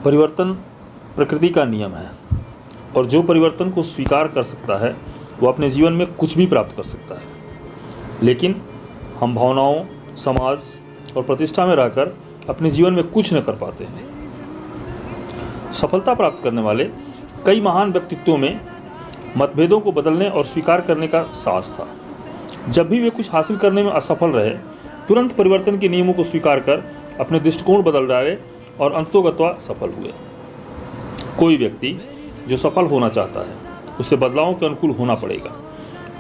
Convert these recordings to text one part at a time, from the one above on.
परिवर्तन प्रकृति का नियम है और जो परिवर्तन को स्वीकार कर सकता है वो अपने जीवन में कुछ भी प्राप्त कर सकता है। लेकिन हम भावनाओं, समाज और प्रतिष्ठा में रहकर अपने जीवन में कुछ न कर पाते हैं। सफलता प्राप्त करने वाले कई महान व्यक्तित्वों में मतभेदों को बदलने और स्वीकार करने का साहस था। जब भी वे कुछ हासिल करने में असफल रहे, तुरंत परिवर्तन के नियमों को स्वीकार कर अपने दृष्टिकोण बदल डाले और अंततोगत्वा सफल हुए। कोई व्यक्ति जो सफल होना चाहता है उसे बदलावों के अनुकूल होना पड़ेगा,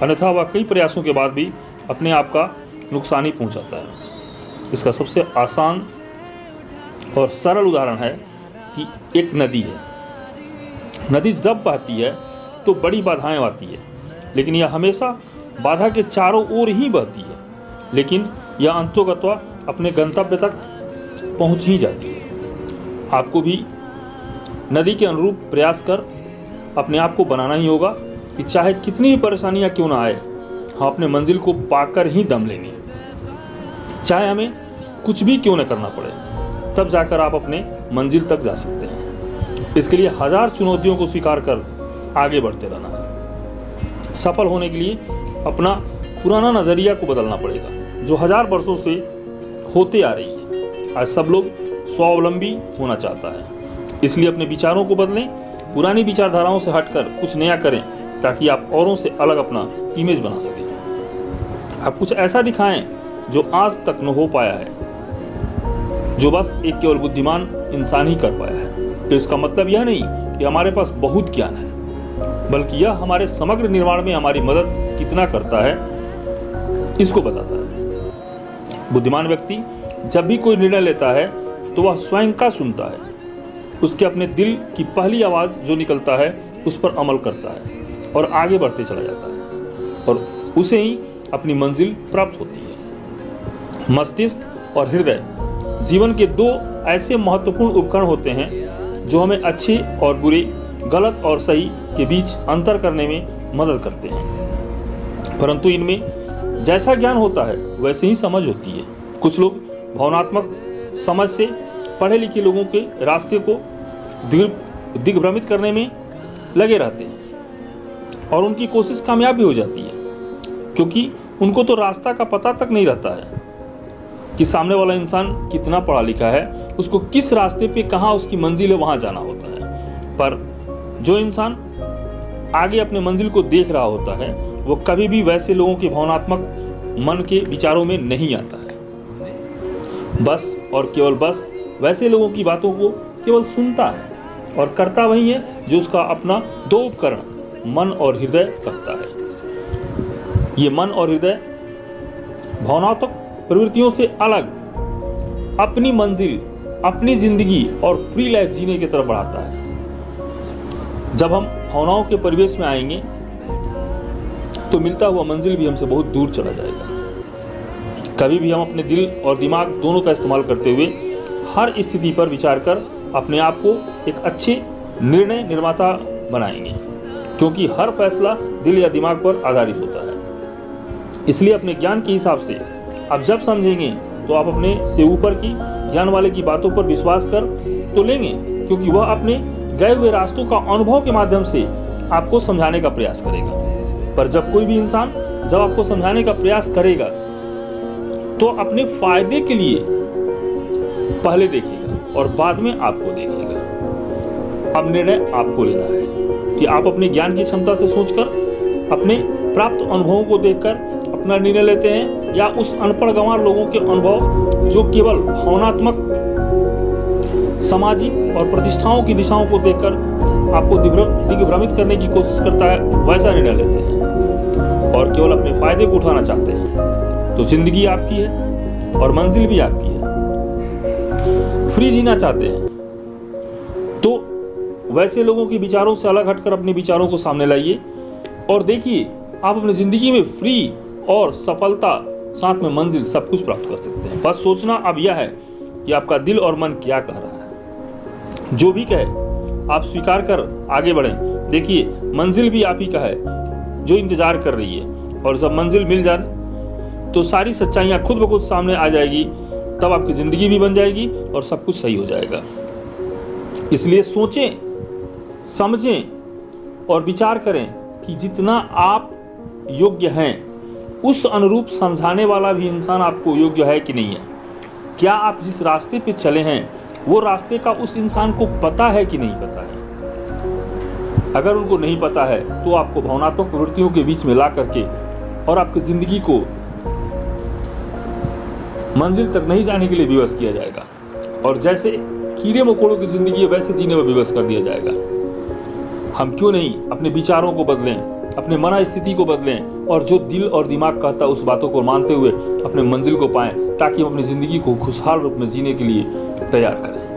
अन्यथा वह कई प्रयासों के बाद भी अपने आप का नुकसान ही पहुंचाता है। इसका सबसे आसान और सरल उदाहरण है कि एक नदी है। नदी जब बहती है तो बड़ी बाधाएं आती है, लेकिन यह हमेशा बाधा के चारों ओर ही बहती है, लेकिन यह अंततोगत्वा अपने गंतव्य तक पहुंच ही जाती है। आपको भी नदी के अनुरूप प्रयास कर अपने आप को बनाना ही होगा कि चाहे कितनी भी परेशानियां क्यों ना आए, हम अपने मंजिल को पाकर ही दम लेंगे। चाहे हमें कुछ भी क्यों न करना पड़े, तब जाकर आप अपने मंजिल तक जा सकते हैं। इसके लिए 1000 चुनौतियों को स्वीकार कर आगे बढ़ते रहना है। सफल होने के लिए अपना पुराना नज़रिया को बदलना पड़ेगा, जो 1000 वर्षों से होते आ रही है। आज सब लोग स्वावलंबी होना चाहता है, इसलिए अपने विचारों को बदलें, पुरानी विचारधाराओं से हटकर कुछ नया करें, ताकि आप औरों से अलग अपना इमेज बना सकें। आप कुछ ऐसा दिखाएं जो आज तक न हो पाया है, जो बस एक केवल बुद्धिमान इंसान ही कर पाया है। तो इसका मतलब यह नहीं कि हमारे पास बहुत ज्ञान है, बल्कि यह हमारे समग्र निर्माण में हमारी मदद कितना करता है, इसको बताता है। बुद्धिमान व्यक्ति जब भी कोई निर्णय लेता है तो वह स्वयं का सुनता है, उसके अपने दिल की पहली आवाज़ जो निकलता है उस पर अमल करता है और आगे बढ़ते चला जाता है, और उसे ही अपनी मंजिल प्राप्त होती है। मस्तिष्क और हृदय जीवन के 2 ऐसे महत्वपूर्ण उपकरण होते हैं जो हमें अच्छे और बुरे, गलत और सही के बीच अंतर करने में मदद करते हैं। परंतु इनमें जैसा ज्ञान होता है वैसे ही समझ होती है। कुछ लोग भावनात्मक समझ से पढ़े लिखे लोगों के रास्ते को दिग्भ्रमित करने में लगे रहते हैं और उनकी कोशिश कामयाब भी हो जाती है, क्योंकि उनको तो रास्ता का पता तक नहीं रहता है कि सामने वाला इंसान कितना पढ़ा लिखा है, उसको किस रास्ते पे कहाँ उसकी मंजिल है वहाँ जाना होता है। पर जो इंसान आगे अपने मंजिल को देख रहा होता है वो कभी भी वैसे लोगों के भावनात्मक मन के विचारों में नहीं आता है। बस और केवल बस वैसे लोगों की बातों को केवल सुनता है और करता वही है जो उसका अपना 2 उपकरण मन और हृदय करता है। ये मन और हृदय भावनात्मक प्रवृत्तियों से अलग अपनी मंजिल, अपनी जिंदगी और फ्री लाइफ जीने की तरफ बढ़ाता है। जब हम भावनाओं के परिवेश में आएंगे तो मिलता हुआ मंजिल भी हमसे बहुत दूर चला जाएगा। कभी भी हम अपने दिल और दिमाग दोनों का इस्तेमाल करते हुए हर स्थिति पर विचार कर अपने आप को एक अच्छे निर्णय निर्माता बनाएंगे, क्योंकि हर फैसला दिल या दिमाग पर आधारित होता है। इसलिए अपने ज्ञान के हिसाब से आप जब समझेंगे तो आप अपने से ऊपर की ज्ञान वाले की बातों पर विश्वास कर तो लेंगे, क्योंकि वह अपने गए हुए रास्तों का अनुभव के माध्यम से आपको समझाने का प्रयास करेगा। पर जब कोई भी इंसान जब आपको समझाने का प्रयास करेगा तो अपने फायदे के लिए पहले देखेगा और बाद में आपको देखेगा। अब निर्णय आपको लेना है कि आप अपने ज्ञान की क्षमता से सोचकर, अपने प्राप्त अनुभवों को देखकर अपना निर्णय लेते हैं, या उस अनपढ़ गंवार लोगों के अनुभव जो केवल भावनात्मक, सामाजिक और प्रतिष्ठाओं की दिशाओं को देखकर आपको दिग्भ्रमित करने की कोशिश करता है, वैसा निर्णय लेते हैं और केवल अपने फायदे को उठाना चाहते हैं। तो जिंदगी आपकी है और मंजिल भी आपकी है। फ्री जीना चाहते हैं तो वैसे लोगों के विचारों से अलग हटकर अपने विचारों को सामने लाइए और देखिए आप अपनी जिंदगी में फ्री और सफलता, साथ में मंजिल, सब कुछ प्राप्त कर सकते हैं। बस सोचना अब यह है कि आपका दिल और मन क्या कह रहा है। जो भी कहे आप स्वीकार कर आगे बढ़ें। देखिए मंजिल भी आप ही का है जो इंतजार कर रही है, और जब मंजिल मिल जाए तो सारी सच्चाइयाँ खुद ब खुद सामने आ जाएगी। तब आपकी ज़िंदगी भी बन जाएगी और सब कुछ सही हो जाएगा। इसलिए सोचें, समझें और विचार करें कि जितना आप योग्य हैं उस अनुरूप समझाने वाला भी इंसान आपको योग्य है कि नहीं है। क्या आप जिस रास्ते पे चले हैं वो रास्ते का उस इंसान को पता है कि नहीं पता है। अगर उनको नहीं पता है तो आपको भावनात्मक प्रवृत्तियों के बीच में ला करके और आपकी ज़िंदगी को मंजिल तक नहीं जाने के लिए विवश किया जाएगा, और जैसे कीड़े मकोड़ों की ज़िंदगी है वैसे जीने में विवश कर दिया जाएगा। हम क्यों नहीं अपने विचारों को बदलें, अपने मन स्थिति को बदलें और जो दिल और दिमाग कहता है उस बातों को मानते हुए अपने मंजिल को पाएं, ताकि हम अपनी ज़िंदगी को खुशहाल रूप में जीने के लिए तैयार करें।